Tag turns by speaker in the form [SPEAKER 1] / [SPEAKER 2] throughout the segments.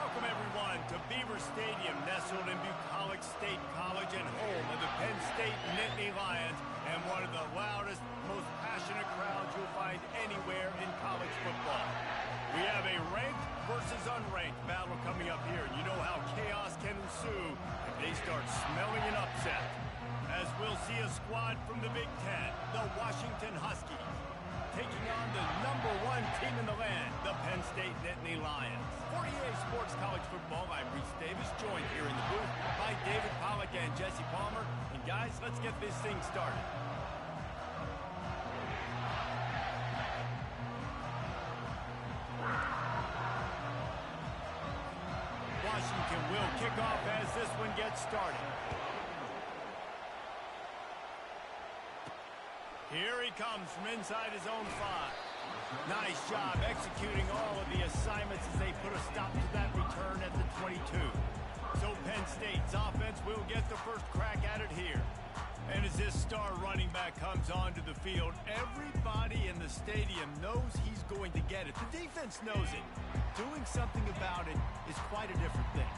[SPEAKER 1] Welcome, everyone, to Beaver Stadium, nestled in Bucolic State College and home of the Penn State Nittany Lions, and one of the loudest, most passionate crowds you'll find anywhere in college football. We have a ranked versus unranked battle coming up here, and you know how chaos can ensue if they start smelling an upset. As we'll see a squad from the Big Ten, the Washington Huskies, taking on the #1 team in the land, the Penn State Nittany Lions. For EA Sports College Football, I'm Reese Davis, joined here in the booth by David Pollack and Jesse Palmer. And guys, let's get this thing started. Washington will kick off as this one gets started. Here he comes from inside his own 5. Nice job executing all of the assignments as they put a stop to that return at the 22. So Penn State's offense will get the first crack at it here. And as this star running back comes onto the field, everybody in the stadium knows he's going to get it. The defense knows it. Doing something about it is quite a different thing.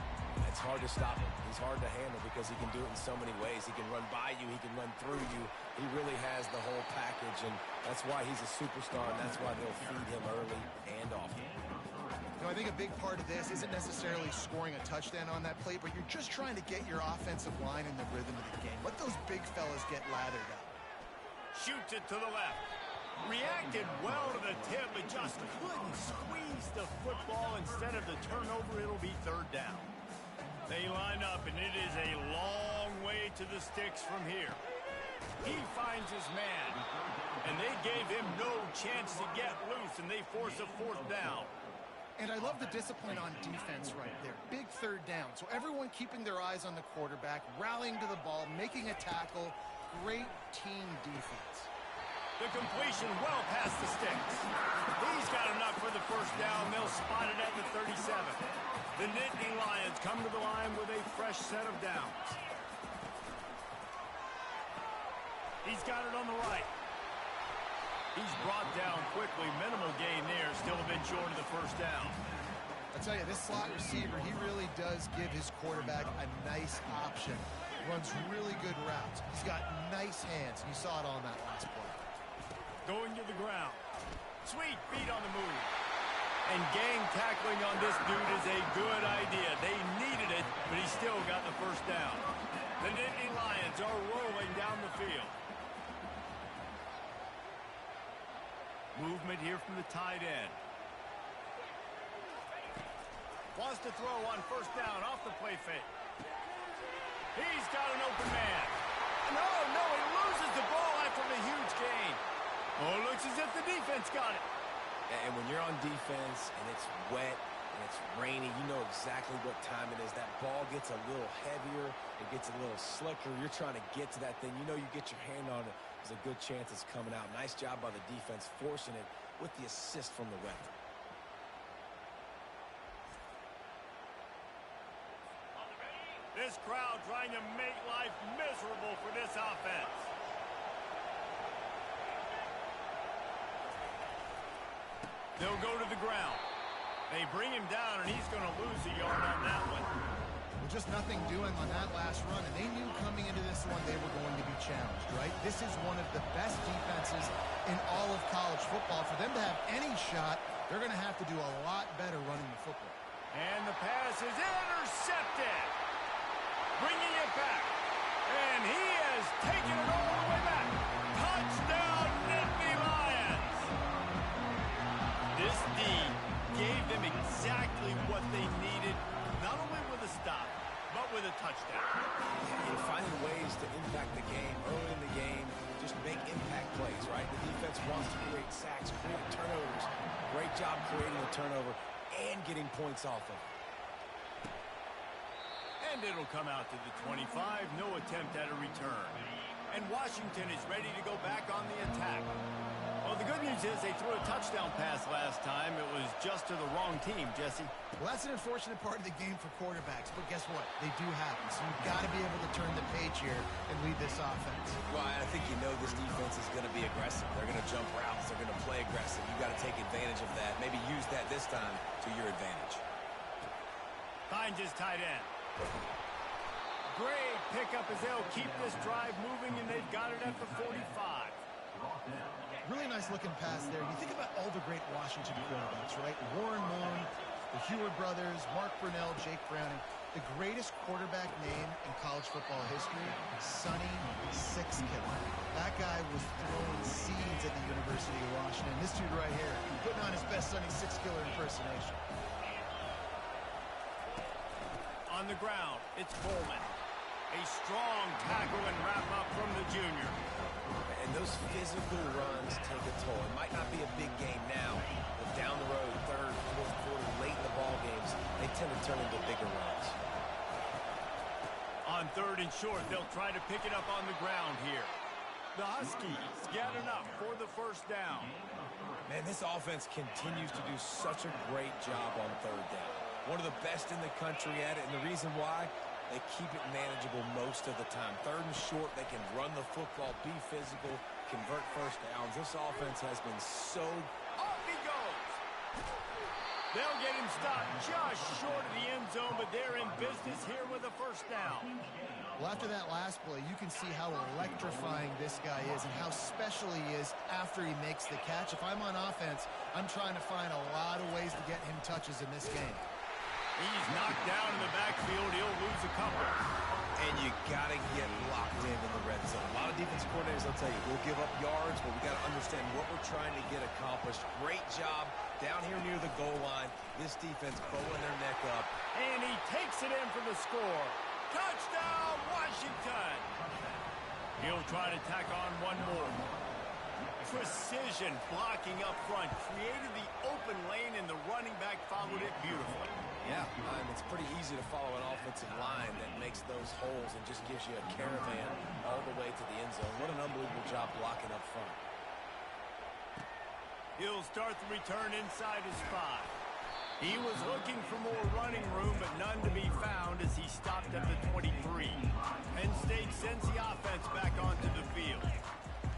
[SPEAKER 2] It's hard to stop him. He's hard to handle because he can do it in so many ways. He can run by you. He can run through you. He really has the whole package, and that's why he's a superstar, and that's why they'll feed him early and often.
[SPEAKER 3] You know, I think a big part of this isn't necessarily scoring a touchdown on that play, but you're just trying to get your offensive line in the rhythm of the game. Let those big fellas get lathered up.
[SPEAKER 1] Shoots it to the left. Reacted well to the tip, but just couldn't squeeze the football. Instead of the turnover, it'll be third down. They line up, and it is a long way to the sticks from here. He finds his man, and they gave him no chance to get loose, and they force a fourth down.
[SPEAKER 3] And I love the discipline on defense right there. Big third down. So everyone keeping their eyes on the quarterback, rallying to the ball, making a tackle. Great team defense.
[SPEAKER 1] The completion well past the sticks. He's got enough for the first down. They'll spot it at the 37. The Nittany Lions come to the line with a fresh set of downs. He's got it on the right. He's brought down quickly. Minimal gain there. Still a bit short of the first down.
[SPEAKER 3] I tell you, this slot receiver, he really does give his quarterback a nice option. Runs really good routes. He's got nice hands. You saw it on that last play.
[SPEAKER 1] Going to the ground. Sweet feet on the move. And gang tackling on this dude is a good idea. They needed it, but he still got the first down. The Nittany Lions are rolling down the field. Movement here from the tight end. Wants to throw on first down off the play fake. He's got an open man. No, he loses the ball after the huge gain. Oh, it looks as if the defense got it.
[SPEAKER 2] And when you're on defense and it's wet and it's rainy, you know exactly what time it is. That ball gets a little heavier. It gets a little slicker. You're trying to get to that thing. You know you get your hand on it. There's a good chance it's coming out. Nice job by the defense forcing it with the assist from the ref.
[SPEAKER 1] This crowd trying to make life miserable for this offense. They'll go to the ground. They bring him down, and he's going to lose a yard on that one.
[SPEAKER 3] Well, just nothing doing on that last run, and they knew coming into this one they were going to be challenged, right? This is one of the best defenses in all of college football. For them to have any shot, they're going to have to do a lot better running the football.
[SPEAKER 1] And the pass is intercepted. Bringing it back. And he has taken it all the way back. Touchdown, Nittany Lions. This D gave them exactly what they needed, not only with a stop, but with a touchdown.
[SPEAKER 2] And finding ways to impact the game early in the game, just make impact plays, right? The defense wants to create sacks, create turnovers. Great job creating a turnover and getting points off of it.
[SPEAKER 1] And it'll come out to the 25. No attempt at a return. And Washington is ready to go back on the attack. Well, the good news is they threw a touchdown pass last time. It was just to the wrong team, Jesse.
[SPEAKER 3] Well, that's an unfortunate part of the game for quarterbacks, but guess what? They do happen. So you've got to be able to turn the page here and lead this offense.
[SPEAKER 2] Well, I think you know this defense is going to be aggressive. They're going to jump routes. They're going to play aggressive. You've got to take advantage of that. Maybe use that this time to your advantage.
[SPEAKER 1] finds his tight end. Great pickup as they'll keep this drive moving, and they've got it at the 45.
[SPEAKER 3] Really nice looking pass there. You think about all the great Washington quarterbacks, right? Warren Moon, the Heward brothers, Mark Brunell, Jake Browning. The greatest quarterback name in college football history, Sonny Sixkiller. That guy was throwing seeds at the University of Washington. This dude right here, putting on his best Sonny Sixkiller impersonation.
[SPEAKER 1] On the ground, it's Coleman. A strong tackle and wrap-up from the junior.
[SPEAKER 2] And those physical runs take a toll. It might not be a big game now, but down the road, third, fourth quarter, late in the ball games, they tend to turn into bigger runs.
[SPEAKER 1] On third and short, they'll try to pick it up on the ground here. The Huskies get enough for the first down.
[SPEAKER 2] Man, this offense continues to do such a great job on third down. One of the best in the country at it, and the reason why, they keep it manageable most of the time. Third and short, they can run the football, be physical, convert first downs. This offense has been so...
[SPEAKER 1] Off he goes! They'll get him stopped just short of the end zone, but they're in business here with a first down.
[SPEAKER 3] Well, after that last play, you can see how electrifying this guy is and how special he is after he makes the catch. If I'm on offense, I'm trying to find a lot of ways to get him touches in this game.
[SPEAKER 1] He's knocked down in the backfield. He'll lose a couple.
[SPEAKER 2] And you got to get locked in the red zone. A lot of defensive coordinators will tell you, we'll give up yards, but we got to understand what we're trying to get accomplished. Great job down here near the goal line. This defense bowing their neck up.
[SPEAKER 1] And he takes it in for the score. Touchdown, Washington! He'll try to tack on one more. Precision blocking up front. Created the open lane, and the running back followed it beautifully.
[SPEAKER 2] Yeah, it's pretty easy to follow an offensive line that makes those holes and just gives you a caravan all the way to the end zone. What an unbelievable job blocking up front.
[SPEAKER 1] He'll start the return inside his 5. He was looking for more running room, but none to be found as he stopped at the 23. Penn State sends the offense back onto the field.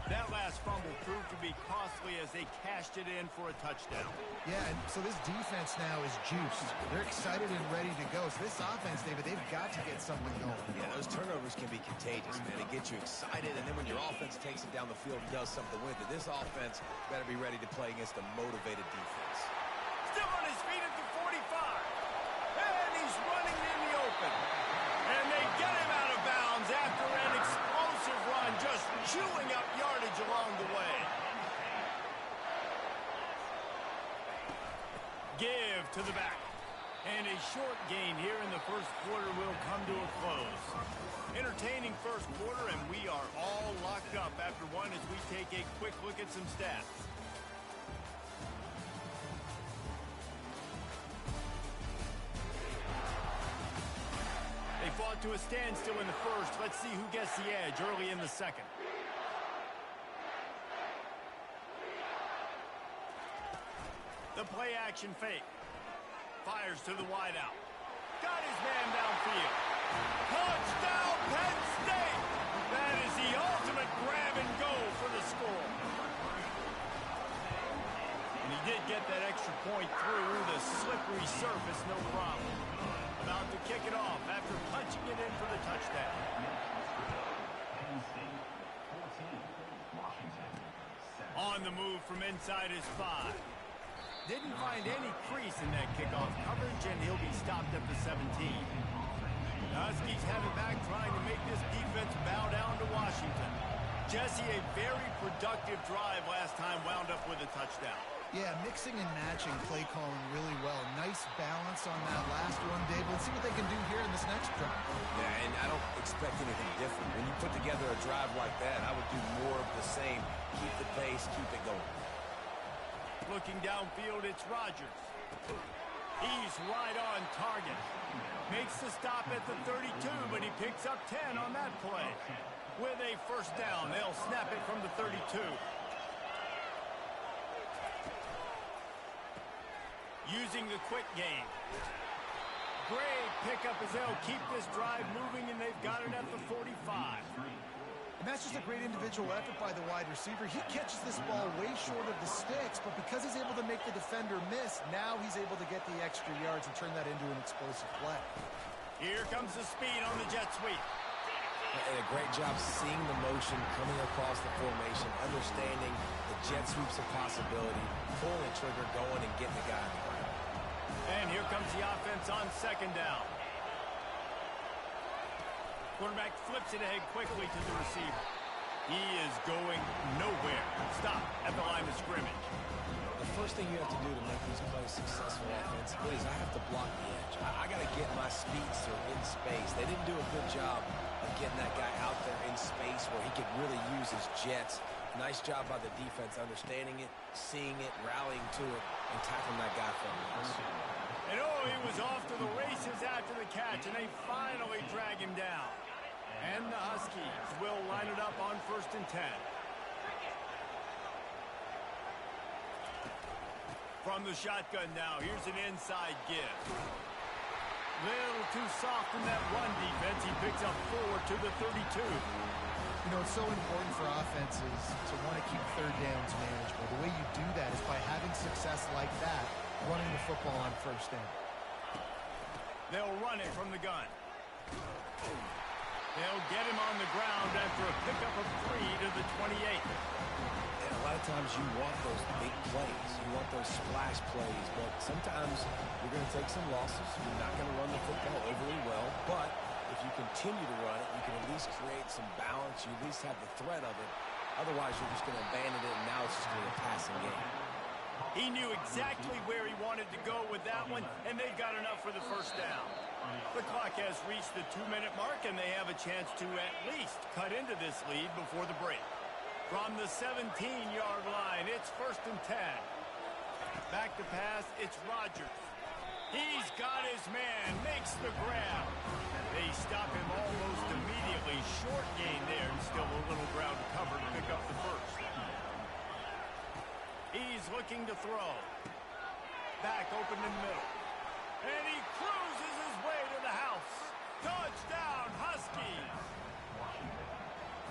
[SPEAKER 1] That last fumble proved to be costly as they cashed it in for a touchdown.
[SPEAKER 3] Yeah, and so this defense now is juiced. They're excited and ready to go. So this offense, David, they've got to get something going.
[SPEAKER 2] Yeah, those turnovers can be contagious, man. It gets you excited, and then when your offense takes it down the field and does something with it, this offense better be ready to play against a motivated defense.
[SPEAKER 1] Still on his feet at the 45. And he's running in the open. And they get him out of bounds after an explosive run, just chewing up yardage along the way. Give to the back. And a short gain here in the first quarter will come to a close. Entertaining first quarter, and we are all locked up after one as we take a quick look at some stats. They fought to a standstill in the first. Let's see who gets the edge early in the second. The play action fake. Fires to the wideout. Got his man downfield. Touchdown, Penn State! That is the ultimate grab and go for the score. And he did get that extra point through the slippery surface, no problem. About to kick it off after punching it in for the touchdown. On the move from inside his 5. Didn't find any crease in that kickoff coverage, and he'll be stopped at the 17. The Huskies have it back, trying to make this defense bow down to Washington. Jesse, a very productive drive last time, wound up with a touchdown.
[SPEAKER 3] Yeah, mixing and matching play calling really well. Nice balance on that last one, Dave. Let's see what they can do here in this next drive.
[SPEAKER 2] Yeah, and I don't expect anything different. When you put together a drive like that, I would do more of the same. Keep the pace, keep it going.
[SPEAKER 1] Looking downfield, it's Rodgers. He's right on target. Makes the stop at the 32, but he picks up 10 on that play. With a first down, they'll snap it from the 32. Using the quick game. Great pickup as they'll keep this drive moving, and they've got it at the 45.
[SPEAKER 3] And that's just a great individual effort by the wide receiver. He catches this ball way short of the sticks, but because he's able to make the defender miss, now he's able to get the extra yards and turn that into an explosive play.
[SPEAKER 1] Here comes the speed on the jet sweep.
[SPEAKER 2] And a great job seeing the motion coming across the formation, understanding the jet sweep's a possibility, pulling the trigger, going and getting the guy on the ground.
[SPEAKER 1] And here comes the offense on second down. Quarterback flips it ahead quickly to the receiver. He is going nowhere. Stop at the line of scrimmage.
[SPEAKER 2] The first thing you have to do to make these plays successful offensively is I have to block the edge. I got to get my speedster in space. They didn't do a good job of getting that guy out there in space where he could really use his jets. Nice job by the defense understanding it, seeing it, rallying to it, and tackling that guy from the
[SPEAKER 1] And oh, he was off to the races after the catch, and they finally drag him down. And the Huskies will line it up on 1st and 10. From the shotgun now, here's an inside give. Little too soft in that run defense. He picks up 4 to the 32.
[SPEAKER 3] You know, it's so important for offenses to want to keep third downs manageable. The way you do that is by having success like that, running the football on 1st down.
[SPEAKER 1] They'll run it from the gun. They'll get him on the ground after a pickup of 3 to the 28.
[SPEAKER 2] And a lot of times you want those big plays. You want those splash plays, but sometimes you're going to take some losses. You're not going to run the football overly well, but if you continue to run it, you can at least create some balance. You at least have the threat of it. Otherwise, you're just going to abandon it, and now it's just going to be a passing game.
[SPEAKER 1] He knew exactly where he wanted to go with that one, and they got enough for the 1st down. The clock has reached the 2-minute mark, and they have a chance to at least cut into this lead before the break. From the 17-yard line, it's 1st and 10. Back to pass, it's Rodgers. He's got his man, makes the grab. They stop him almost immediately. Short gain there, and still a little ground to cover to pick up the 1st. He's looking to throw. Back open in the middle. And he cruises his way to the house. Touchdown, Huskies!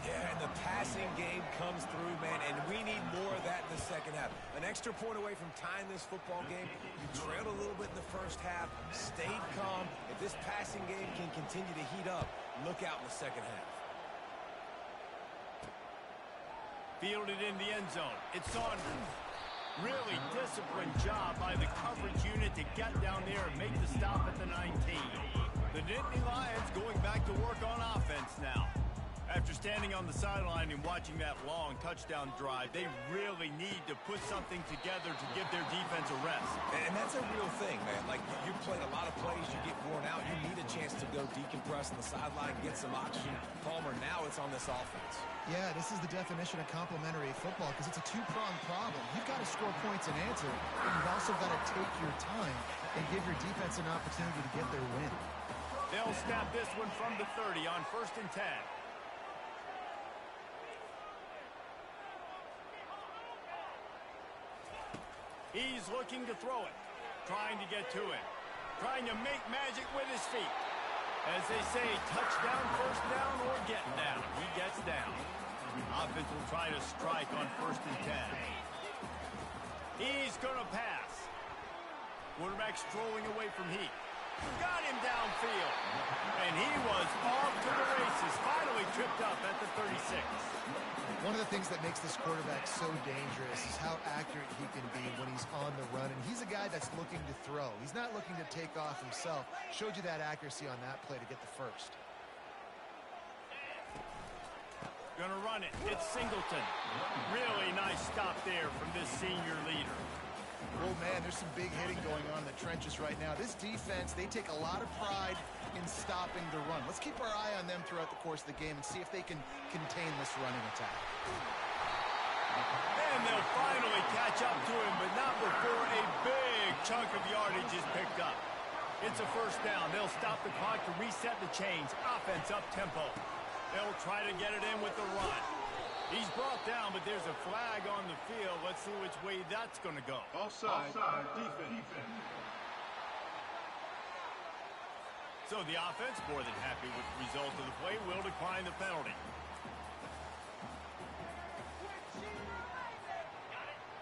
[SPEAKER 2] Yeah, and the passing game comes through, man, and we need more of that in the second half. An extra point away from tying this football game. You trailed a little bit in the 1st half, stayed calm. If this passing game can continue to heat up, look out in the second half.
[SPEAKER 1] Fielded in the end zone. It's Saunders. Really disciplined job by the coverage unit to get down there and make the stop at the 19. The Nittany Lions going back to work on offense now. After standing on the sideline and watching that long touchdown drive, they really need to put something together to give their defense a rest.
[SPEAKER 2] And that's a real thing, man. Like, you played a lot of plays, you get worn out, you need a chance to go decompress on the sideline, get some oxygen. Palmer, now it's on this offense.
[SPEAKER 3] Yeah, this is the definition of complementary football because it's a two-pronged problem. You've got to score points and answer, but you've also got to take your time and give your defense an opportunity to get their win.
[SPEAKER 1] They'll snap this one from the 30 on 1st and 10. He's looking to throw it, trying to get to it, trying to make magic with his feet. As they say, touchdown, 1st down, or get down. He gets down. Offense will try to strike on 1st and 10. He's going to pass. Quarterback strolling away from Heath. Got him downfield. And he was off to the races. Finally tripped up at the 36.
[SPEAKER 3] One of the things that makes this quarterback so dangerous is how accurate he can be when he's on the run. And he's a guy that's looking to throw. He's not looking to take off himself. Showed you that accuracy on that play to get the 1st.
[SPEAKER 1] Gonna run it. It's Singleton. Really nice stop there from this senior leader.
[SPEAKER 3] Oh, man, there's some big hitting going on in the trenches right now. This defense, they take a lot of pride in stopping the run. Let's keep our eye on them throughout the course of the game and see if they can contain this running attack.
[SPEAKER 1] And they'll finally catch up to him, but not before a big chunk of yardage is picked up. It's a 1st down. They'll stop the clock to reset the chains. Offense up tempo. They'll try to get it in with the run. He's brought down, but there's a flag on the field. Let's see which way that's going to go.
[SPEAKER 4] Offside, defense.
[SPEAKER 1] So the offense, more than happy with the result of the play, will decline the penalty.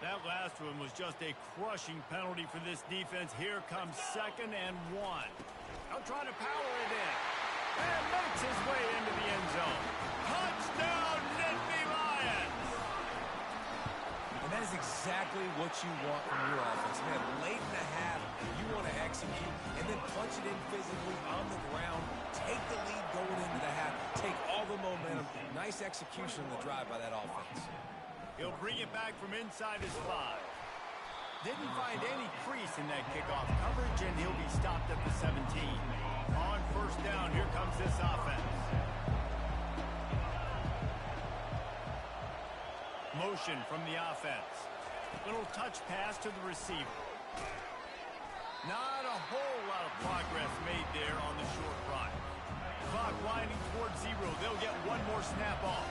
[SPEAKER 1] That last one was just a crushing penalty for this defense. Here comes 2nd and 1. They'll try to power it in. And makes his way into the end zone. Touchdown, Nittany Lions!
[SPEAKER 2] And that is exactly what you want from your offense. Man, late in the half, you want to execute and then punch it in physically on the ground. Take the lead going into the half. Take all the momentum. Nice execution on the drive by that offense.
[SPEAKER 1] He'll bring it back from inside his 5. Didn't find any crease in that kickoff coverage, and he'll be stopped at the 17. On 1st down, here comes this offense. Motion from the offense. Little touch pass to the receiver. Not a whole lot of progress made there on the short run. Clock winding towards 0. They'll get one more snap off.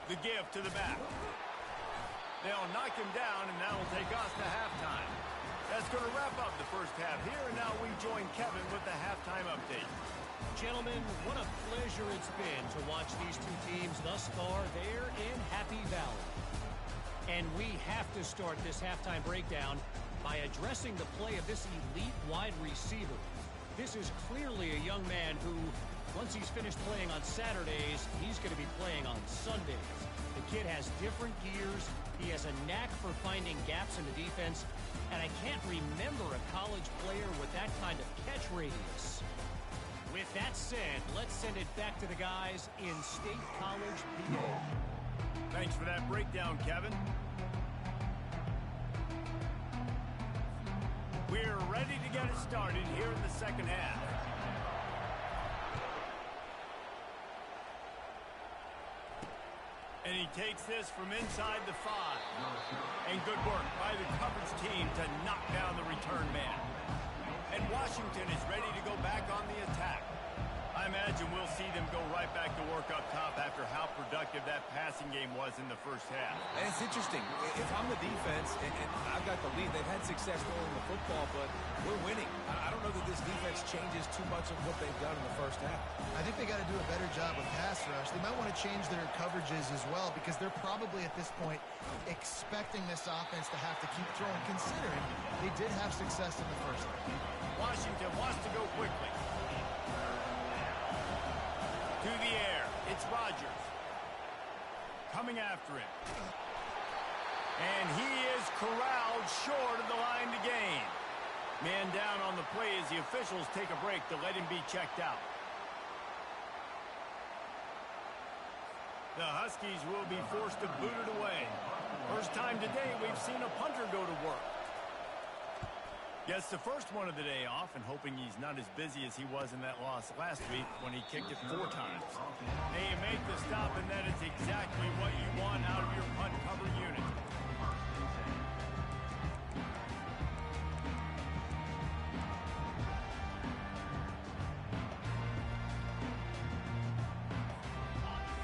[SPEAKER 1] The give to the back. They'll knock him down, and that'll take us to halftime. That's going to wrap up the first half here, and now we join Kevin with the halftime update.
[SPEAKER 5] Gentlemen, what a pleasure it's been to watch these two teams thus far there in Happy Valley. And we have to start this halftime breakdown by addressing the play of this elite wide receiver. This is clearly a young man who, once he's finished playing on Saturdays, he's going to be playing on Sundays. The kid has different gears. He has a knack for finding gaps in the defense. And I can't remember a college player with that kind of catch radius. With that said, let's send it back to the guys in State College, PA.
[SPEAKER 1] Thanks for that breakdown, Kevin. We're ready to get it started here in the second half. And he takes this from inside the 5. And good work by the coverage team to knock down the return man. And Washington is ready to go back on the attack. I imagine we'll see them go right back to work up top after how productive that passing game was in the first half.
[SPEAKER 2] And it's interesting. If I'm the defense and I've got the lead, they've had success throwing the football, but we're winning. I don't know that this defense changes too much of what they've done in the first half.
[SPEAKER 3] I think they got to do a better job with pass rush. They might want to change their coverages as well because they're probably at this point expecting this offense to have to keep throwing, considering they did have success in the first half.
[SPEAKER 1] Washington wants to go quickly. To the air, it's Rodgers. Coming after him. And he is corralled short of the line to gain. Man down on the play as the officials take a break to let him be checked out. The Huskies will be forced to boot it away. First time today we've seen a punter go to work. Gets the first one of the day off and hoping he's not as busy as he was in that loss last week when he kicked it 4 times. They make the stop, and that is exactly what you want out of your punt cover unit.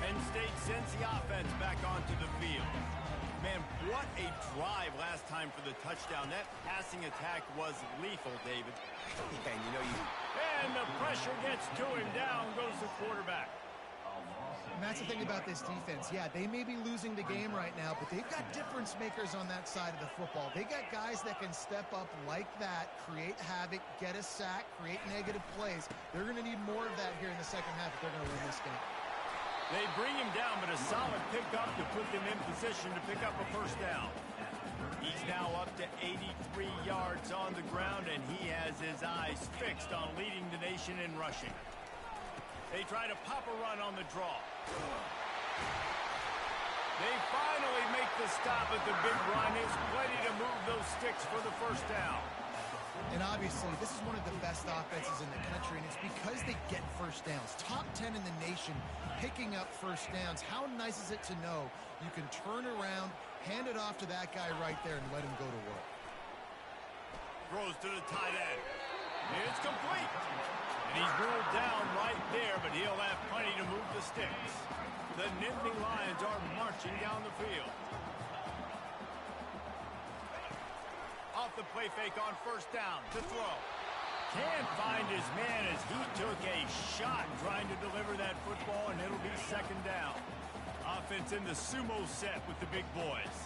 [SPEAKER 1] Penn State sends the offense back onto the field. Man, what a drive last time for the touchdown. That passing attack was lethal, David.
[SPEAKER 2] Yeah, and you know
[SPEAKER 1] And the pressure gets to him. Down goes the quarterback.
[SPEAKER 3] And that's the thing about this defense. Yeah, they may be losing the game right now, but they've got difference makers on that side of the football. They got guys that can step up like that, create havoc, get a sack, create negative plays. They're going to need more of that here in the second half if they're going to win this game.
[SPEAKER 1] They bring him down, but a solid pickup to put them in position to pick up a first down. He's now up to 83 yards on the ground, and he has his eyes fixed on leading the nation in rushing. They try to pop a run on the draw. They finally make the stop at the big run. It's plenty to move those sticks for the first down.
[SPEAKER 3] And obviously, this is one of the best offenses in the country, and it's because they get first downs. Top 10 in the nation picking up first downs. How nice is it to know you can turn around, hand it off to that guy right there, and let him go to work.
[SPEAKER 1] Throws to the tight end. It's complete. And he's ruled down right there, but he'll have plenty to move the sticks. The Nittany Lions are marching down the field. Off the play fake on first down to throw. Can't find his man as he took a shot trying to deliver that football, and it'll be second down. offense in the sumo set with the big boys.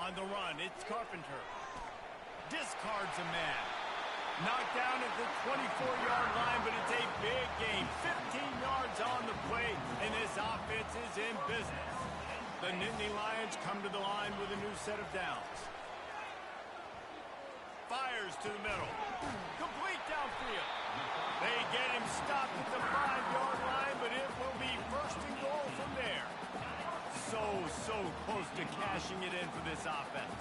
[SPEAKER 1] On the run, it's Carpenter. Discards a man. Knocked down at the 24-yard line, but it's a big game. 15 yards on the play, and this offense is in business. The Nittany Lions come to the line with a new set of downs. Fires to the middle. Complete downfield. They get him stopped at the 5-yard line, but it will be first and goal from there. So close to cashing it in for this offense.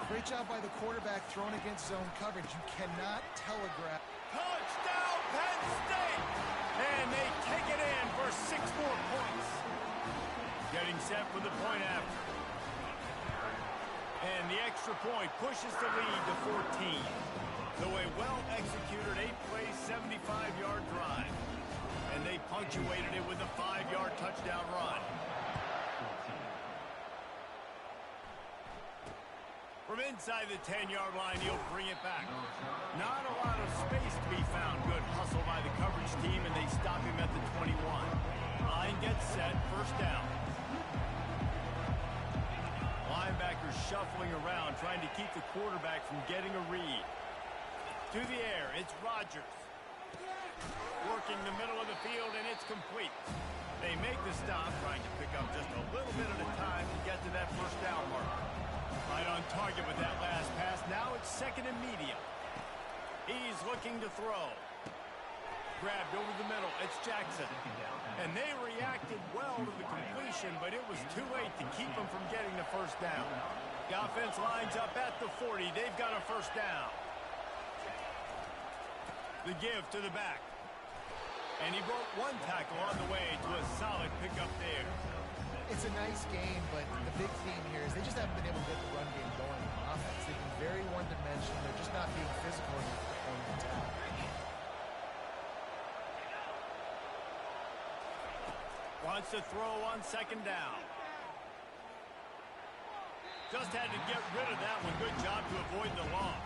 [SPEAKER 3] Great job by the quarterback thrown against zone coverage. You cannot telegraph.
[SPEAKER 1] Touchdown, Penn State! And they take it in for 6 more points. Getting set for the point after. And the extra point pushes the lead to 14. So a well-executed 8-play, 75-yard drive. And they punctuated it with a 5-yard touchdown run. From inside the 10-yard line, he'll bring it back. Not a lot of space to be found. Good hustle by the coverage team, and they stop him at the 21. Line gets set, first down. Linebackers shuffling around, trying to keep the quarterback from getting a read. To the air, it's Rodgers. Working the middle of the field, and it's complete. They make the stop, trying to pick up just a little bit at a time to get to that first down mark. Right on target with that last pass. Now it's second and medium. He's looking to throw. Grabbed over the middle. It's Jackson. And they reacted well to the completion, but it was too late to keep them from getting the first down. The offense lines up at the 40. They've got a first down. The give to the back. And he broke one tackle on the way to a solid pickup there.
[SPEAKER 3] It's a nice game, but the big theme here is they just haven't been able to get the run game going on offense. They've been very one-dimensional. They're just not being physical enough to perform the attack.
[SPEAKER 1] Wants to throw on second down. Just had to get rid of that one. Good job to avoid the loss.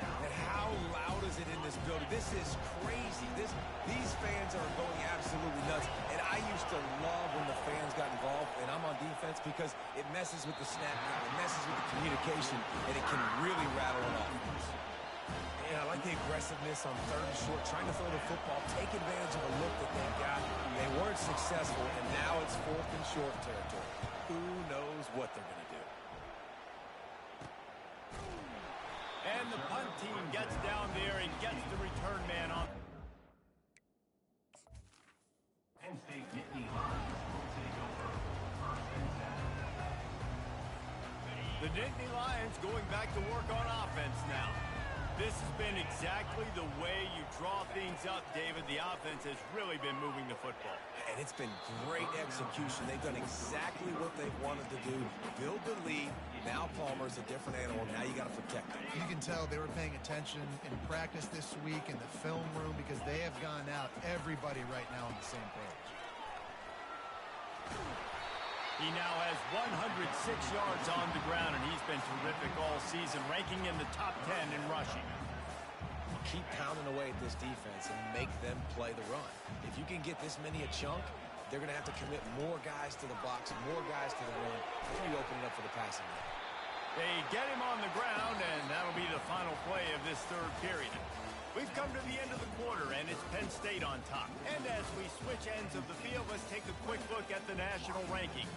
[SPEAKER 2] And how loud is it in this building? This is crazy. These fans are going absolutely nuts. And I used to love when the fans got involved, and I'm on defense because it messes with the snap count, it messes with the communication, and it can really rattle an offense. And I like the aggressiveness on third and short, trying to throw the football, take advantage of a look that they got. They weren't successful, and now it's fourth and short territory. Who knows what they're going to do?
[SPEAKER 1] And the punt team gets down there and gets the return man on.
[SPEAKER 4] Penn State Nittany Lions will take over first and 10.
[SPEAKER 1] The Nittany Lions going back to work on offense now. This has been exactly the way you draw things up, David. The offense has really been moving the football.
[SPEAKER 2] And it's been great execution. They've done exactly what they've wanted to do. Build the lead. Now Palmer's a different animal. Now you got to protect him.
[SPEAKER 3] You can tell they were paying attention in practice this week in the film room because they have gone out, everybody right now on the same page.
[SPEAKER 1] He now has 106 yards on the ground, and he's been terrific all season, ranking in the top 10 in rushing.
[SPEAKER 2] Keep pounding away at this defense and make them play the run. If you can get this many a chunk, they're going to have to commit more guys to the box, more guys to the run. That's when you open it up for the passing game.
[SPEAKER 1] They get him on the ground, and that'll be the final play of this third period. We've come to the end of the quarter, and it's Penn State on top. And as we switch ends of the field, let's take a quick look at the national rankings.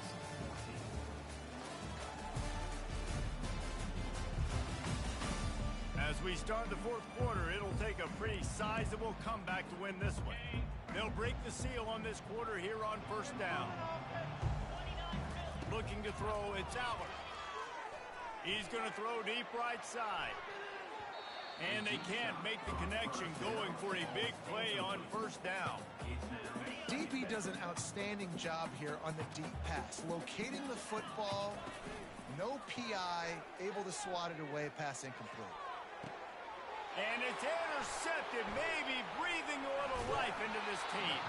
[SPEAKER 1] As we start the fourth quarter, it'll take a pretty sizable comeback to win this one. They'll break the seal on this quarter here on first down. Looking to throw, it's Allard. He's going to throw deep right side. And they can't make the connection, going for a big play on first down.
[SPEAKER 3] DB does an outstanding job here on the deep pass. Locating the football, no PI, able to swat it away, pass incomplete.
[SPEAKER 1] And it's intercepted, maybe breathing a little life into this team.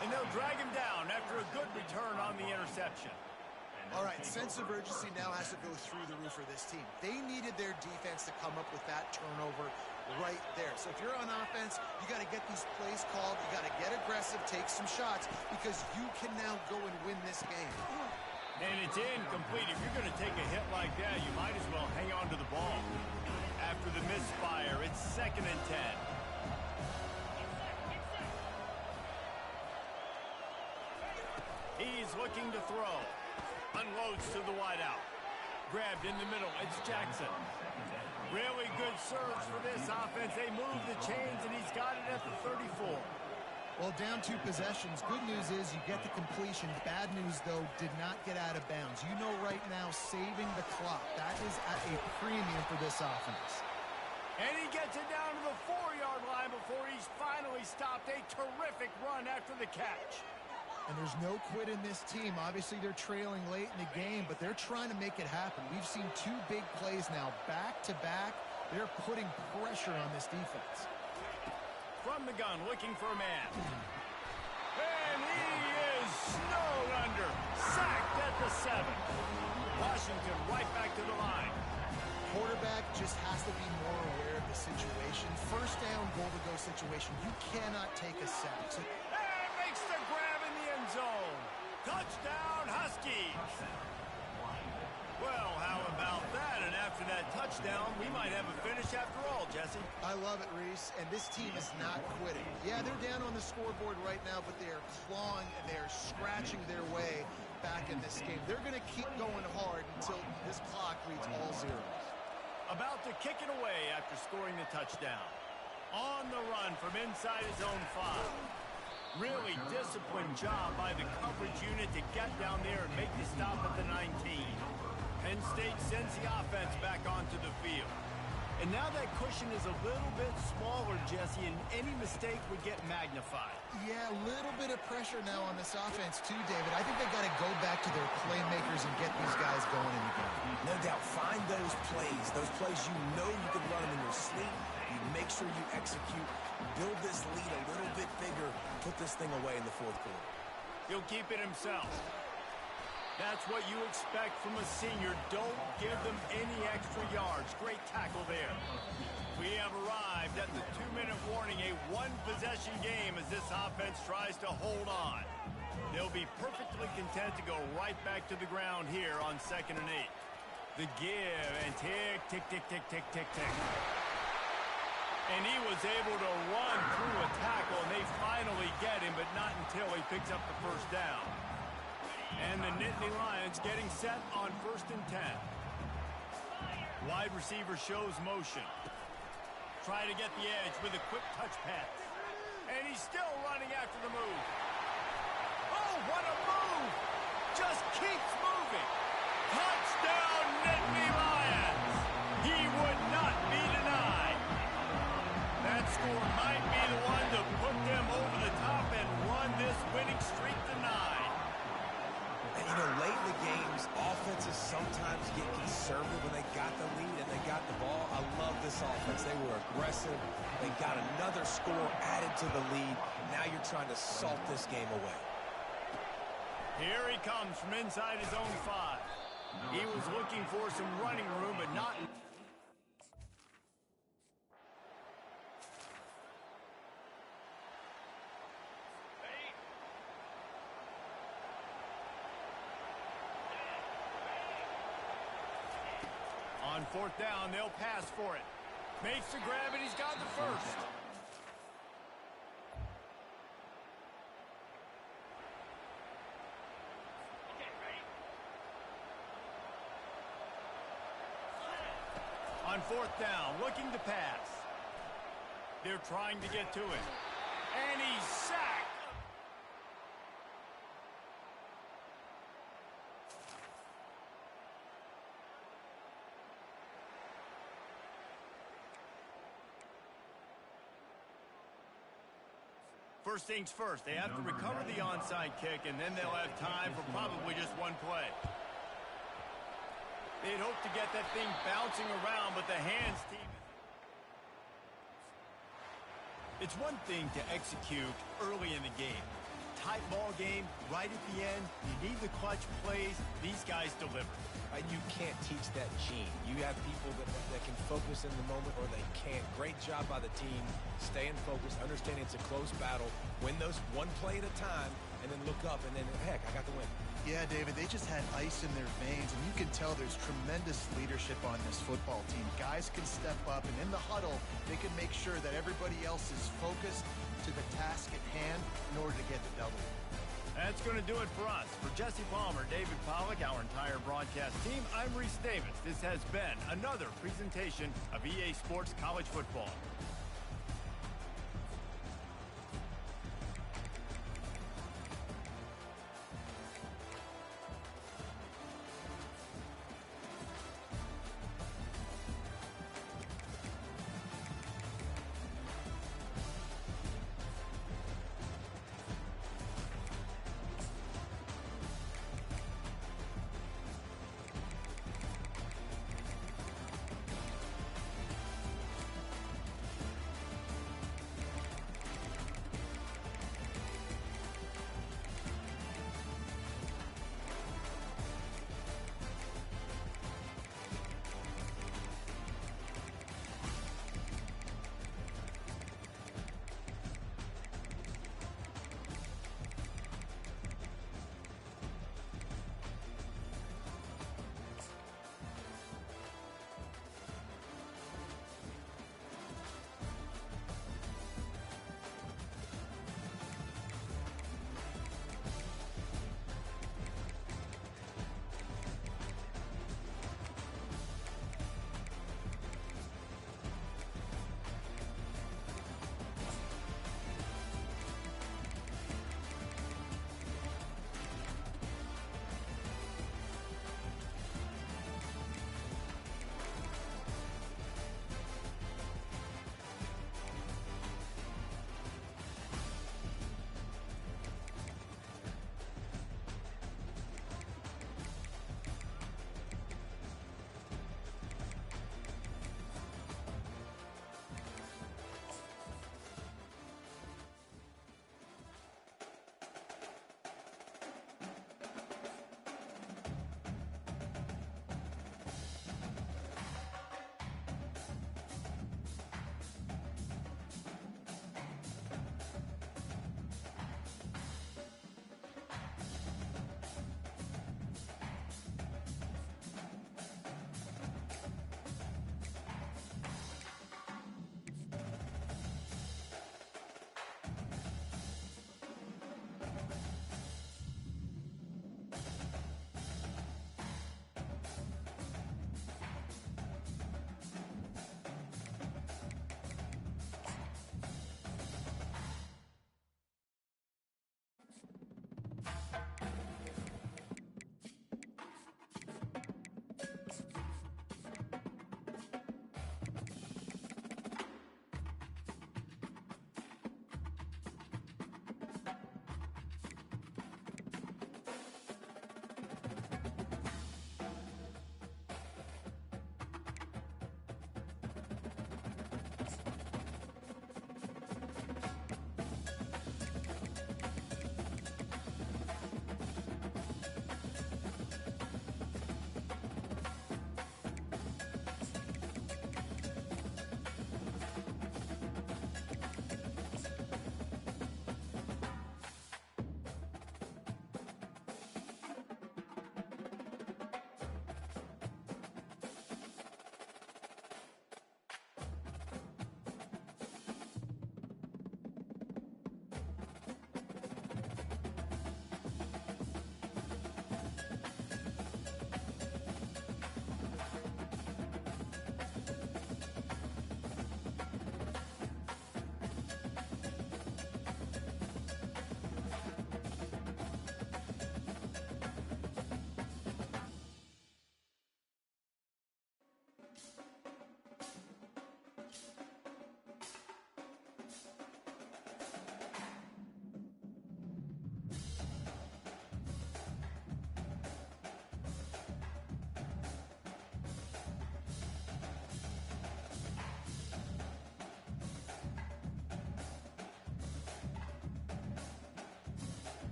[SPEAKER 1] And they'll drag him down after a good return on the interception.
[SPEAKER 3] All right, sense of urgency now has to go through the roof for this team. They needed their defense to come up with that turnover right there. So if you're on offense, you got to get these plays called. You got to get aggressive, take some shots, because you can now go and win this game.
[SPEAKER 1] And it's incomplete. If you're going to take a hit like that, you might as well hang on to the ball. After the misfire, it's 2nd and 10. He's looking to throw. Unloads to the wideout. Grabbed in the middle. It's Jackson. Really good surge for this offense. They move the chains, and he's got it at the 34.
[SPEAKER 3] Well, down 2 possessions. Good news is you get the completion. Bad news, though, did not get out of bounds. You know right now, saving the clock. That is at a premium for this offense.
[SPEAKER 1] And he gets it down to the 4-yard line before he's finally stopped. A terrific run after the catch.
[SPEAKER 3] And there's no quit in this team. Obviously, they're trailing late in the game, but they're trying to make it happen. We've seen 2 big plays now, back-to-back. They're putting pressure on this defense.
[SPEAKER 1] From the gun, looking for a man. And he is snowed under. Sacked at the 7. Washington right back to the line.
[SPEAKER 3] Quarterback just has to be more aware of the situation. First down, goal-to-go situation. You cannot take a sack. So
[SPEAKER 1] and makes the grab in the end zone. Touchdown, Huskies. Well, how about that? And after that touchdown, we might have a finish after all, Jesse.
[SPEAKER 3] I love it, Reese. And this team is not quitting. Yeah, they're down on the scoreboard right now, but they are clawing and they are scratching their way back in this game. They're going to keep going hard until this clock reads all zeros.
[SPEAKER 1] About to kick it away after scoring the touchdown. On the run from inside his own 5. Really disciplined job by the coverage unit to get down there and make the stop at the 19. Penn State sends the offense back onto the field. And now that cushion is a little bit smaller, Jesse, and any mistake would get magnified.
[SPEAKER 3] Yeah, a little bit of pressure now on this offense too, David. I think they got to go back to their playmakers and get these guys going in the game.
[SPEAKER 2] No doubt, find those plays you know you can run them in your sleep. You make sure you execute, build this lead a little bit bigger, put this thing away in the 4th quarter.
[SPEAKER 1] He'll keep it himself. That's what you expect from a senior. Don't give them any extra yards. Great tackle there. We have arrived at the 2-minute warning, a 1-possession game as this offense tries to hold on. They'll be perfectly content to go right back to the ground here on 2nd and 8. The give and tick, tick, tick, tick, tick, tick, tick. And he was able to run through a tackle, and they finally get him, but not until he picks up the first down. And the Nittany Lions getting set on 1st and 10. Wide receiver shows motion. Try to get the edge with a quick touch pass. And he's still running after the move. Oh, what a move! Just keeps moving. Touchdown, Nittany Lions! He would not be denied. That score might be the one to put them over the top and run this winning streak to 9.
[SPEAKER 2] You know, late in the games, offenses sometimes get conservative when they got the lead and they got the ball. I love this offense. They were aggressive. They got another score added to the lead. Now you're trying to salt this game away.
[SPEAKER 1] Here he comes from inside his own 5. He was looking for some running room, but not... On 4th down, they'll pass for it. Makes the grab, and he's got the first. On 4th down, looking to pass. They're trying to get to it. And he's sacked. First things first, they have to recover the onside kick, and then they'll have time for probably just one play. They'd hope to get that thing bouncing around, but the hands team... It's one thing to execute early in the game, tight ball game, right at the end, you need the clutch plays. These guys deliver.
[SPEAKER 2] Right? You can't teach that gene. You have people that can focus in the moment or they can't. Great job by the team, staying focused, understanding it's a close battle, win those one play at a time, and then look up, and then, heck, I got the win.
[SPEAKER 3] Yeah, David, they just had ice in their veins, and you can tell there's tremendous leadership on this football team. Guys can step up, and in the huddle, they can make sure that everybody else is focused to the task at hand in order to get the W.
[SPEAKER 1] That's going to do it for us. For Jesse Palmer, David Pollack, our entire broadcast team, I'm Reese Davis. This has been another presentation of EA Sports College Football.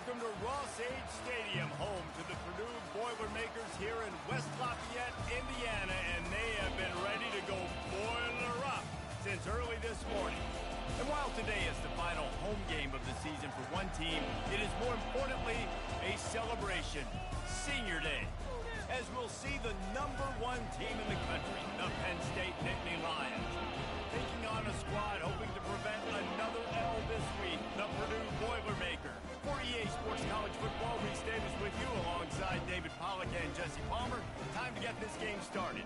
[SPEAKER 1] welcome to Ross-Age Stadium, home to the Purdue Boilermakers here in West Lafayette, Indiana, and they have been ready to go boiler up since early this morning. And while today is the final home game of the season for one team, it is more importantly a celebration, Senior Day, as we'll see the #1 team in the country, the Penn State Nittany Lions, taking on a squad hoping to prevent another L this week, the Purdue Boilermaker. For EA Sports College Football, Reese Davis with you alongside David Pollack and Jesse Palmer. Time to get this game started.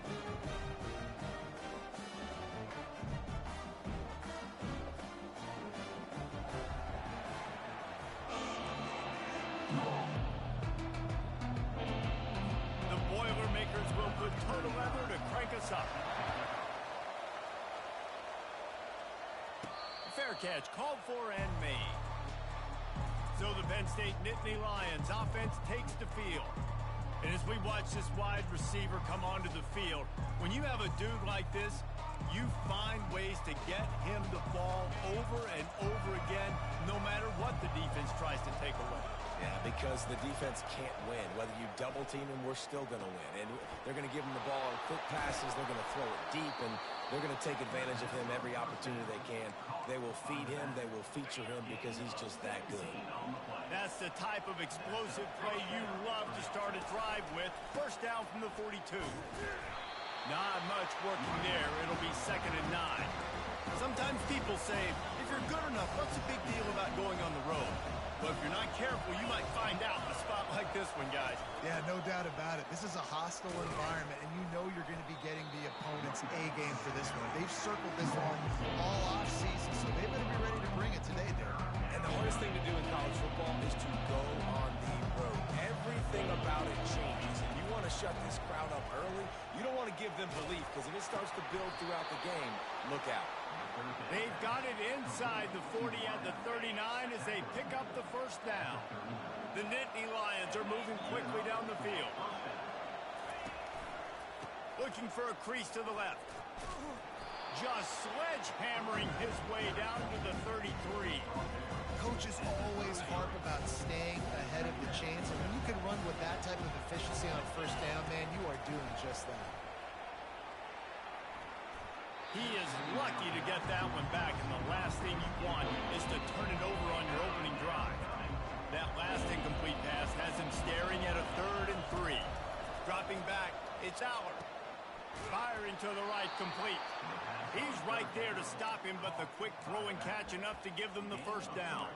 [SPEAKER 1] The Boilermakers will put total leather to crank us up. Fair catch called for and made. So the Penn State Nittany Lions offense takes the field. And as we watch this wide receiver come onto the field, when you have a dude like this, you find ways to get him the ball over and over again, no matter what the defense tries to take away.
[SPEAKER 2] Yeah, because the defense can't win. Whether you double team him, we're still going to win. And they're going to give him the ball on quick passes. They're going to throw it deep, and they're going to take advantage of him every opportunity they can. They will feed him. They will feature him because he's just that good.
[SPEAKER 1] That's the type of explosive play you love to start a drive with. First down from the 42. Not much working there. It'll be 2nd and 9. Sometimes people say, if you're good enough, what's the big deal about going on the road? But if you're not careful, you might find out in a spot like this one, guys.
[SPEAKER 3] Yeah, no doubt about it. This is a hostile environment, and you know you're going to be getting the opponent's A game for this one. They've circled this one all off-season, so they better be ready to bring it today, Derek.
[SPEAKER 2] And the hardest thing to do in college football is to go on the road. Everything about it changes. If you want to shut this crowd up early, you don't want to give them belief, because if it starts to build throughout the game, look out.
[SPEAKER 1] They've got it inside the 40 at the 39 as they pick up the first down. The Nittany Lions are moving quickly down the field. Looking for a crease to the left. Just sledgehammering his way down to the 33.
[SPEAKER 3] Coaches always harp about staying ahead of the chains, and when you can run with that type of efficiency on first down, man, you are doing just that.
[SPEAKER 1] He is lucky to get that one back, and the last thing you want is to turn it over on your opening drive. That last incomplete pass has him staring at a 3rd and 3. Dropping back, it's Aller. Firing to the right, complete. He's right there to stop him, but the quick throw and catch enough to give them the first down.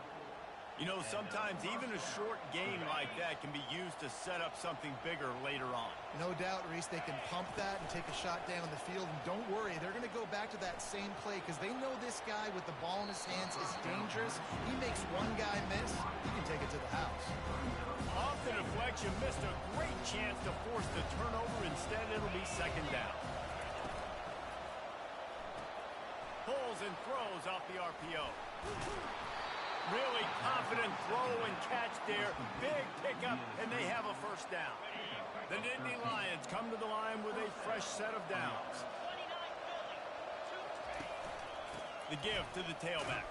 [SPEAKER 1] You know, sometimes even a short game like that can be used to set up something bigger later on.
[SPEAKER 3] No doubt, Reese, they can pump that and take a shot down the field. And don't worry, they're going to go back to that same play because they know this guy with the ball in his hands is dangerous. He makes one guy miss, he can take it to the house.
[SPEAKER 1] Off the deflection, missed a great chance to force the turnover. Instead, it'll be 2nd down. Pulls and throws off the RPO. Really confident throw and catch there. Big pickup, and they have a first down. The Nittany Lions come to the line with a fresh set of downs. The give to the tailback.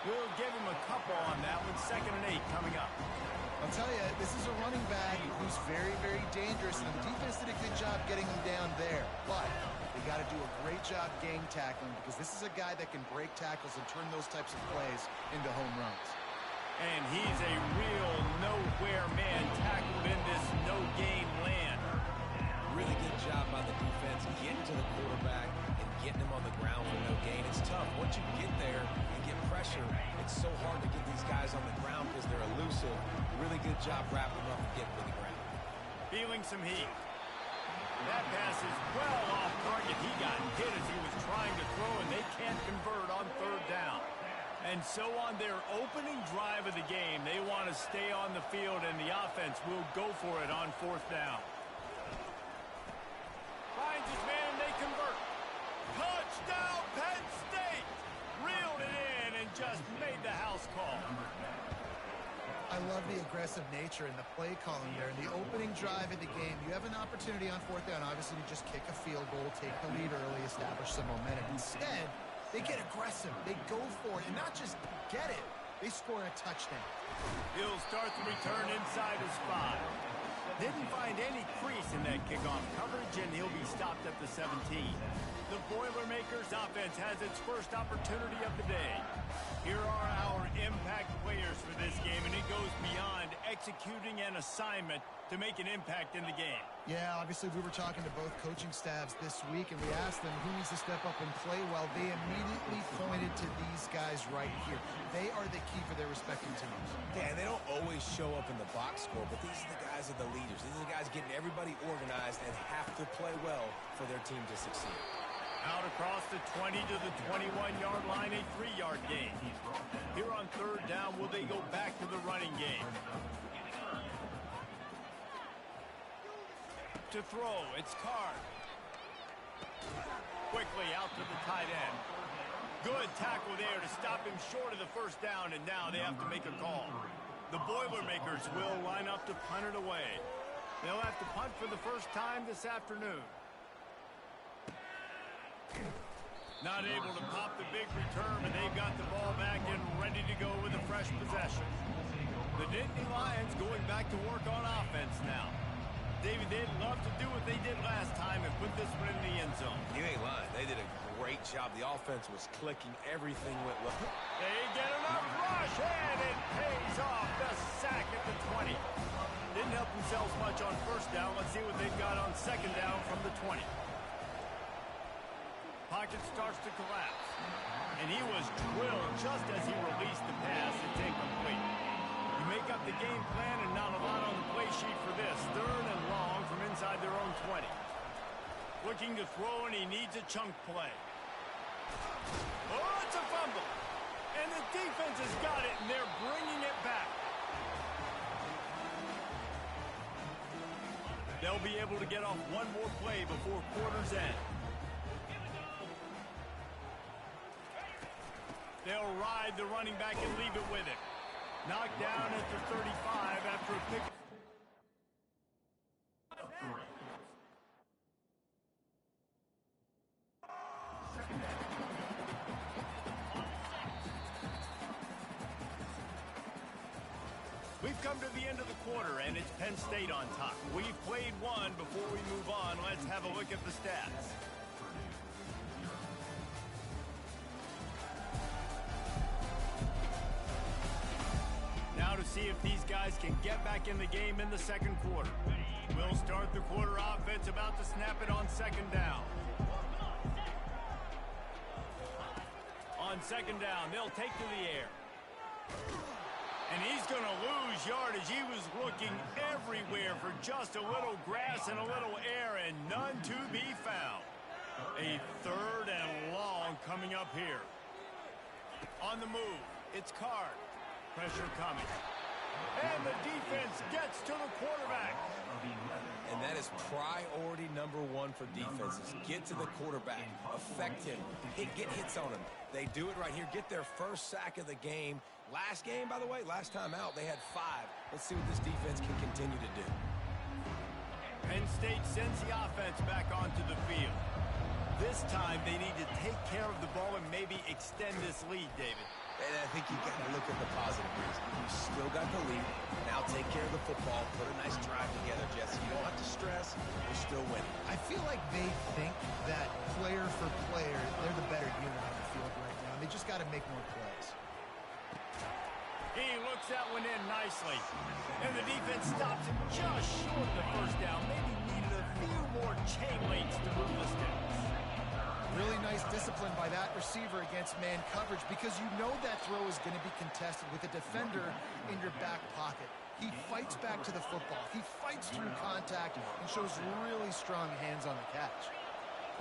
[SPEAKER 1] We'll give him a couple on that one. 2nd and 8 coming up.
[SPEAKER 3] I'll tell you, this is a running back who's very, very dangerous, and the defense did a good job getting him down there. But they got to do a great job game tackling because this is a guy that can break tackles and turn those types of plays into home runs.
[SPEAKER 1] And he's a real nowhere man tackled in this no-gain land.
[SPEAKER 2] Really good job by the defense getting to the quarterback and getting him on the ground for no gain. It's tough. Once you get there and get pressure, it's so hard to get these guys on the ground because they're elusive. Really good job wrapping them up and getting to the ground.
[SPEAKER 1] Feeling some heat. That pass is well off target. He got hit as he was trying to throw, and they can't convert on 3rd down. And so on their opening drive of the game, they want to stay on the field, and the offense will go for it on 4th down. Finds his man, and they convert. Touchdown, Penn State! Reeled it in and just made the house call.
[SPEAKER 3] I love the aggressive nature and the play calling there. In the opening drive of the game, you have an opportunity on 4th down, obviously, to just kick a field goal, take the lead early, establish some momentum. Instead, they get aggressive. They go for it, and not just get it. they score a touchdown.
[SPEAKER 1] He'll start the return inside his 5. Didn't find any crease in that kickoff coverage, and he'll be stopped at the 17. The Boilermakers offense has its first opportunity of the day. Here are our impact players for this game, and it goes beyond executing an assignment to make an impact in the game.
[SPEAKER 3] Yeah, obviously we were talking to both coaching staffs this week, and we asked them who needs to step up and play well. They immediately pointed to these guys right here. They are the key for their respective teams.
[SPEAKER 2] Yeah, they don't always show up in the box score, but these are the guys that are the leaders. These are the guys getting everybody organized and have to play well for their team to succeed.
[SPEAKER 1] Out across the 20 to the 21-yard line, a 3-yard gain. Here on third down, will they go back to the running game? To throw, it's Card. Quickly out to the tight end. Good tackle there to stop him short of the first down, and now they have to make a call. The Boilermakers will line up to punt it away. They'll have to punt for the first time this afternoon. Not able to pop the big return, and they've got the ball back and ready to go with a fresh possession. The Nittany Lions going back to work on offense now. David, they'd love to do what they did last time and put this one in the end zone.
[SPEAKER 2] You ain't lying. They did a great job. The offense was clicking. Everything went well.
[SPEAKER 1] They get enough rush, and it pays off. The sack at the 20. Didn't help themselves much on first down. Let's see what they've got on second down from the 20. Pocket starts to collapse. And he was drilled just as he released the pass. It's incomplete. You make up the game plan and not a lot on the play sheet for this. Third and long from inside their own 20. Looking to throw, and he needs a chunk play. Oh, it's a fumble. And the defense has got it, and they're bringing it back. They'll be able to get off one more play before quarter's end. They'll ride the running back and leave it with it. Knocked down at the 35 after a pick. We've come to the end of the quarter, and it's Penn State on top. We've played one. Before we move on, let's have a look at the stats. Now to see if these guys can get back in the game in the second quarter. We'll start the quarter offense, about to snap it on second down. On second down, they'll take to the air. And he's going to lose yardage. He was looking everywhere for just a little grass and a little air, and none to be found. A third and long coming up here. On the move, it's Card. Pressure coming. And the defense gets to the quarterback.
[SPEAKER 2] And that is priority number one for defenses. Get to the quarterback. Affect him. Get hits on him. They do it right here. Get their first sack of the game. Last game, by the way, last time out, they had 5. Let's see what this defense can continue to do.
[SPEAKER 1] Penn State sends the offense back onto the field. This time, they need to take care of the ball and maybe extend this lead, David.
[SPEAKER 2] And I think you've got to look at the positive reason. You still got the lead. Now take care of the football. Put a nice drive together, Jesse. You don't have to stress. We're still winning.
[SPEAKER 3] I feel like they think that player for player, they're the better unit on the field right now. They just got to make more plays.
[SPEAKER 1] He looks that one in nicely. And the defense stops him just short of the first down. Maybe needed a few more chain links to move the sticks.
[SPEAKER 3] Really nice discipline by that receiver against man coverage, because you know that throw is going to be contested with a defender in your back pocket. He fights back to the football. He fights through contact and shows really strong hands on the catch.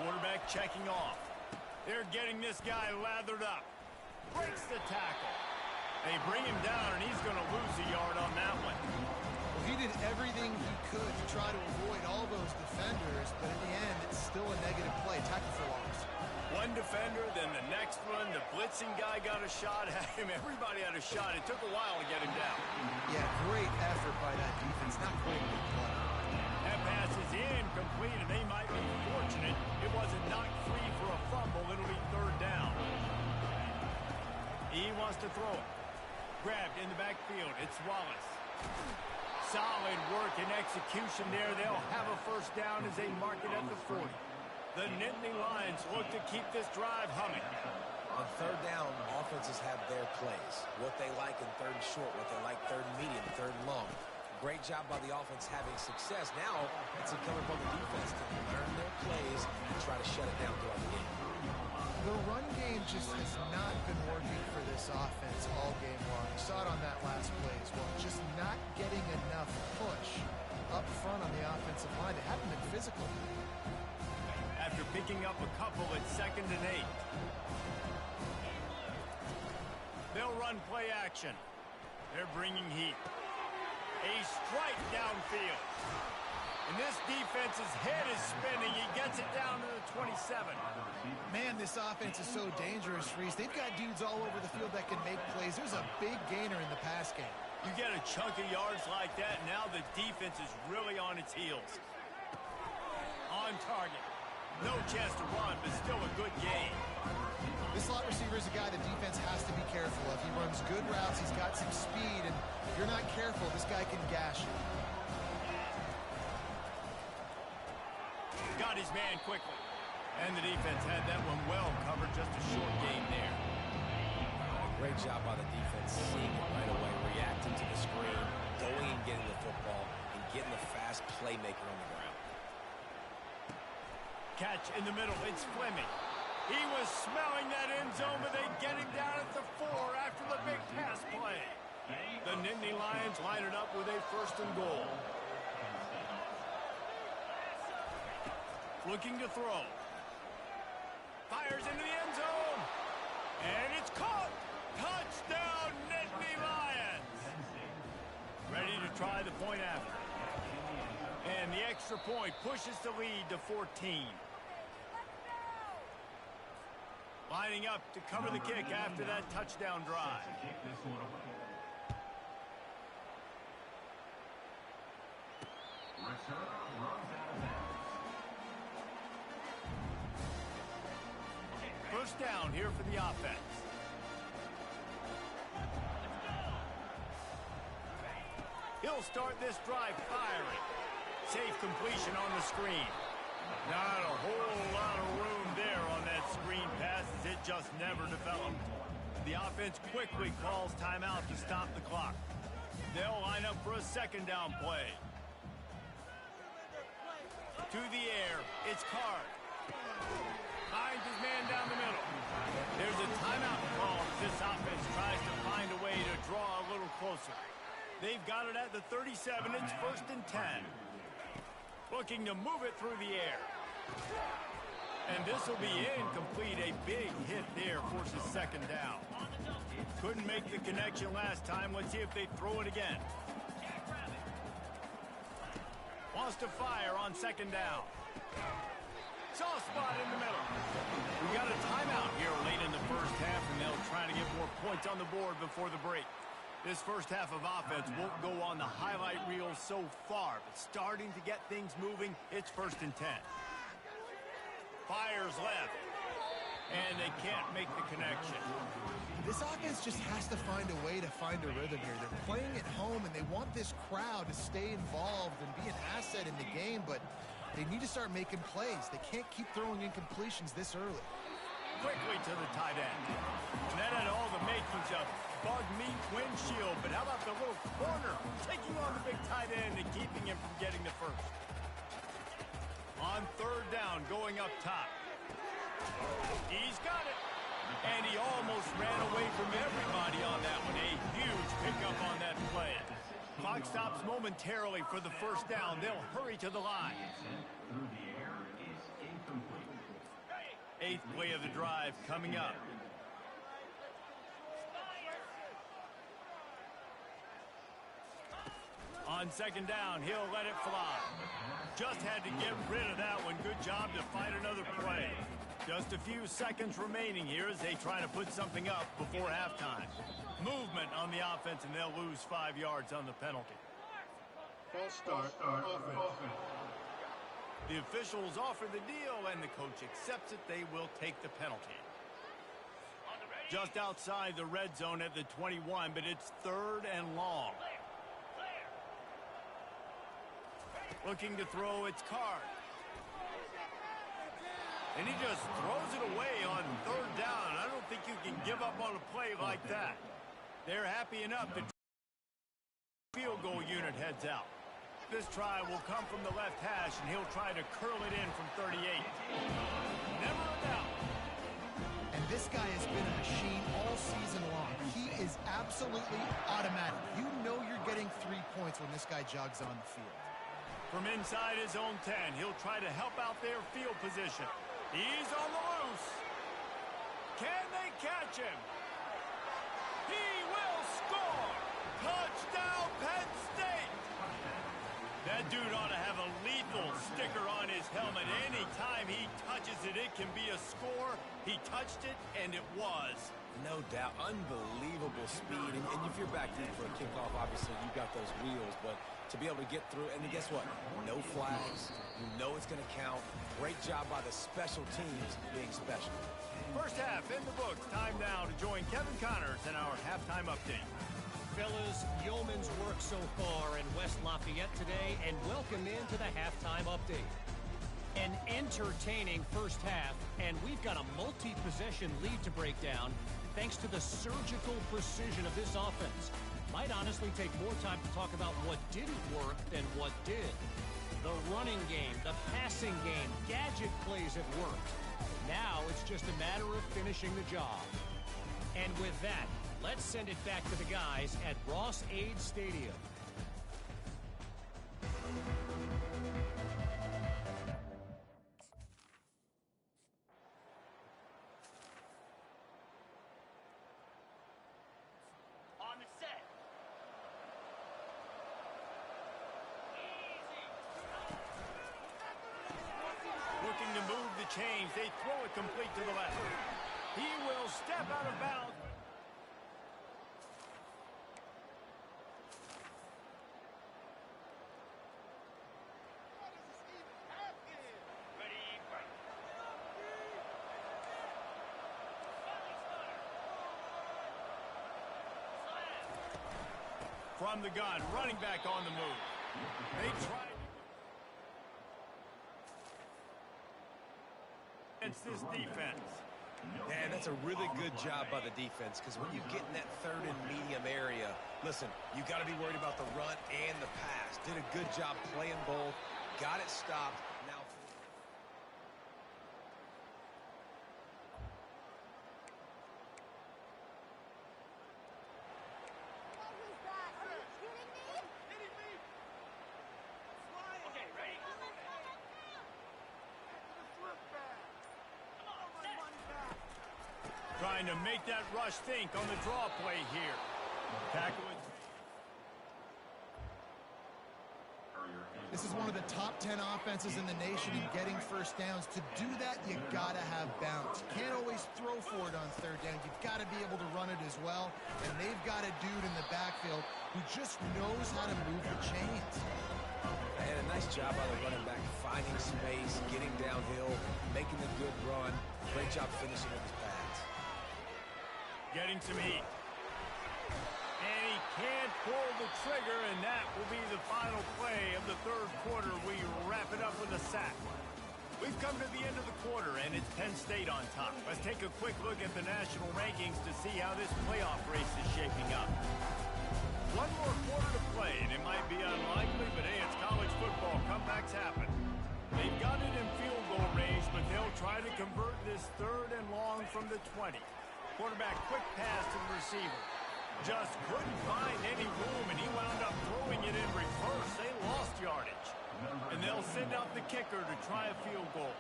[SPEAKER 1] Quarterback checking off. They're getting this guy lathered up. Breaks the tackle. They bring him down, and he's going to lose a yard on that one.
[SPEAKER 3] Well, he did everything he could to try to avoid all those defenders, but in the end, it's still a negative play. Tackle for loss.
[SPEAKER 1] One defender, then the next one. The blitzing guy got a shot at him. Everybody had a shot. It took a while to get him down.
[SPEAKER 3] Yeah, great effort by that defense. Not quite a good play.
[SPEAKER 1] That pass is incomplete, and they might be fortunate it wasn't knocked free for a fumble. It'll be third down. He wants to throw it. Grabbed in the backfield. It's Wallace. Solid work and execution there. They'll have a first down as they mark it at the 40. The Nittany Lions look to keep this drive humming.
[SPEAKER 2] On third down, offenses have their plays. What they like in third and short, what they like third and medium, third and long. Great job by the offense having success. Now it's incumbent upon the defense to learn their plays and try to shut it down throughout the game.
[SPEAKER 3] The run game just has not been working for this offense all game long. You saw it on that last play as well. Just not getting enough push up front on the offensive line. They haven't been physical.
[SPEAKER 1] After picking up a couple at 2nd and 8. They'll run play action. They're bringing heat. A strike downfield. And this defense's head is spinning. He gets it down to the 27.
[SPEAKER 3] Man, this offense is so dangerous, Reese. They've got dudes all over the field that can make plays. There's a big gainer in the pass game.
[SPEAKER 1] You get a chunk of yards like that, and now the defense is really on its heels. On target. No chance to run, but still a good game.
[SPEAKER 3] This slot receiver is a guy the defense has to be careful of. He runs good routes. He's got some speed, and if you're not careful, this guy can gash you.
[SPEAKER 1] Got his man quickly. And the defense had that one well covered. Just a short game there.
[SPEAKER 2] Great job by the defense, seeing it right away, reacting to the screen, going and getting the football, and getting the fast playmaker on the ground.
[SPEAKER 1] Catch in the middle. It's Fleming. He was smelling that end zone, but they get him down at the 4 after the big pass play. The Nittany Lions line it up with a 1st and goal. Looking to throw. Fires into the end zone. And it's caught. Touchdown, Nittany Lions. Ready to try the point after. And the extra point pushes the lead to 14. Lining up to cover the kick after that touchdown drive. First down here for the offense. He'll start this drive firing. Safe completion on the screen. Not a whole lot of room there on that screen pass as it just never developed. The offense quickly calls timeout to stop the clock. They'll line up for a 2nd down play. To the air, it's Card. Finds his man down the middle. There's a timeout call as this offense tries to find a way to draw a little closer. They've got it at the 37. It's 1st and 10. Looking to move it through the air. And this will be incomplete. A big hit there forces 2nd down. Couldn't make the connection last time. Let's see if they throw it again. Wants to fire on 2nd down. Soft spot in the middle. We got a timeout here late in the first half, and they'll try to get more points on the board before the break. This first half of offense won't go on the highlight reel so far, but starting to get things moving, it's 1st and 10. Fires left, and they can't make the connection.
[SPEAKER 3] This offense just has to find a way to find a rhythm here. They're playing at home, and they want this crowd to stay involved and be an asset in the game, but they need to start making plays. They can't keep throwing incompletions this early.
[SPEAKER 1] Quickly to the tight end. And that had all the makings of bug meat windshield, but how about the little corner taking on the big tight end and keeping him from getting the first? On 3rd down, going up top. He's got it. And he almost ran away from everybody on that one. A huge pickup on that play. Clock stops momentarily for the 1st down. They'll hurry to the line. 8th play of the drive coming up. On 2nd down, he'll let it fly. Just had to get rid of that one. Good job to fight another play. Just a few seconds remaining here as they try to put something up before halftime. Movement on the offense, and they'll lose 5 yards on the penalty.
[SPEAKER 6] False start, offense.
[SPEAKER 1] The officials offer the deal, and the coach accepts it. They will take the penalty. Just outside the red zone at the 21, but it's 3rd and long. Looking to throw, it's Carr. And he just throws it away on 3rd down. I don't think you can give up on a play like that. They're happy enough to field goal unit heads out. This try will come from the left hash, and he'll try to curl it in from 38. Never a doubt.
[SPEAKER 3] And this guy has been a machine all season long. He is absolutely automatic. You know you're getting 3 points when this guy jogs on the field.
[SPEAKER 1] From inside his own 10, he'll try to help out their field position. He's on the loose. Can they catch him? He will score! Touchdown, Penn State! That dude ought to have a lethal sticker on his helmet. Anytime he touches it, it can be a score. He touched it, and it was.
[SPEAKER 2] No doubt. Unbelievable speed. And if you're back deep for a kickoff, obviously you got those wheels. But to be able to get through, and guess what? No flags. You know it's going to count. Great job by the special teams being special.
[SPEAKER 1] First half in the books. Time now to join Kevin Connors in our halftime update.
[SPEAKER 5] Fellas, yeoman's work so far in West Lafayette today, and welcome into the halftime update. An entertaining first half, and we've got a multi-possession lead to break down thanks to the surgical precision of this offense. Might honestly take more time to talk about what didn't work than what did. The running game, the passing game, gadget plays have worked. Now it's just a matter of finishing the job. And with that, let's send it back to the guys at Ross-Ade Stadium.
[SPEAKER 7] On the set.
[SPEAKER 1] Looking to move the chains. They throw it complete to the left. He will step out of bounds. From the gun, running back on the move. They tried against this defense.
[SPEAKER 2] Man, that's a really good job by the defense, because when you get in that 3rd and medium area, listen, you got to be worried about the run and the pass. Did a good job playing both, got it stopped. Now
[SPEAKER 7] Okay, ready?
[SPEAKER 1] Trying to make that rush think on the draw play here. Tackle it.
[SPEAKER 3] This is one of the top 10 offenses in the nation in getting first downs. To do that, you got to have balance. You can't always throw for it on 3rd down. You've got to be able to run it as well. And they've got a dude in the backfield who just knows how to move the chains.
[SPEAKER 2] And a nice job by the running back, finding space, getting downhill, making a good run. Great job finishing with his pads.
[SPEAKER 1] Getting some heat. And he can't pull the trigger, and that will be the final play of the 3rd quarter. We wrap it up with a sack. We've come to the end of the quarter, and it's Penn State on top. Let's take a quick look at the national rankings to see how this playoff race is shaping up. One more quarter to play, and it might be unlikely, but hey, it's college football. Comebacks happen. They've got it in field goal range, but they'll try to convert this 3rd and long from the 20. Quarterback quick pass to the receiver. Just couldn't find any room, and he wound up throwing it in reverse. They lost yardage. And they'll send out the kicker to try a field goal.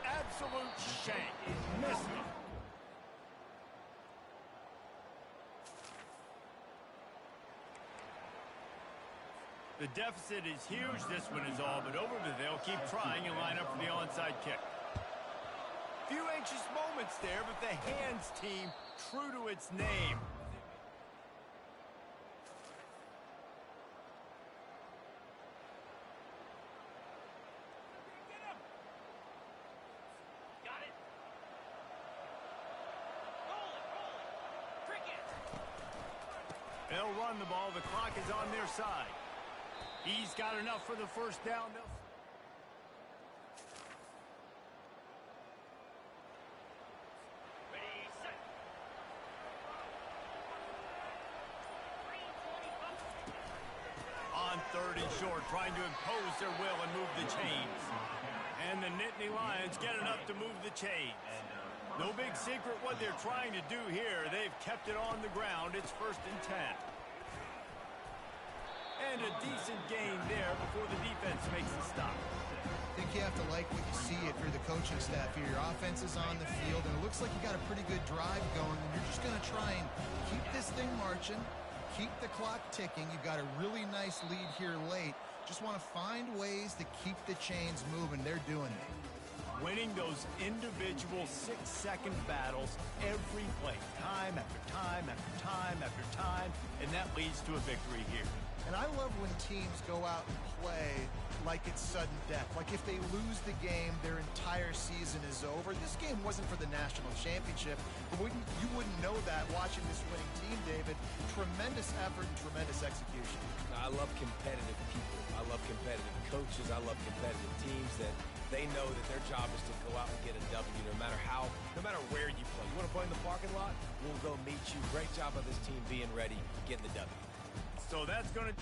[SPEAKER 1] Absolute shank. Missed it. The deficit is huge. This one is all but over, but they'll keep trying and line up for the onside kick. Few anxious moments there, but the hands team true to its name.
[SPEAKER 7] Got it.
[SPEAKER 1] they'll run the ball. The clock is on their side. He's got enough for the first down.
[SPEAKER 7] Ready, set. 3:20.
[SPEAKER 1] On third and short, trying to impose their will and move the chains. And the Nittany Lions get enough to move the chains. No big secret what they're trying to do here. They've kept it on the ground. It's 1st and 10. And a decent gain there before the defense makes the stop.
[SPEAKER 3] I think you have to like what you see if you're the coaching staff here. Your offense is on the field, and it looks like you got a pretty good drive going, and you're just going to try and keep this thing marching, keep the clock ticking. You've got a really nice lead here late. Just want to find ways to keep the chains moving. They're doing it.
[SPEAKER 1] Winning those individual 6-second battles every play, time after time after time after time, and that leads to a victory here.
[SPEAKER 3] And I love when teams go out and play like it's sudden death. Like if they lose the game, their entire season is over. This game wasn't for the national championship, but you wouldn't know that watching this winning team, David. Tremendous effort and tremendous execution.
[SPEAKER 2] I love competitive people. I love competitive coaches. I love competitive teams that they know that their job is to go out and get a W no matter where you play. You want to play in the parking lot? We'll go meet you. Great job of this team being ready, getting the W.
[SPEAKER 1] So that's going to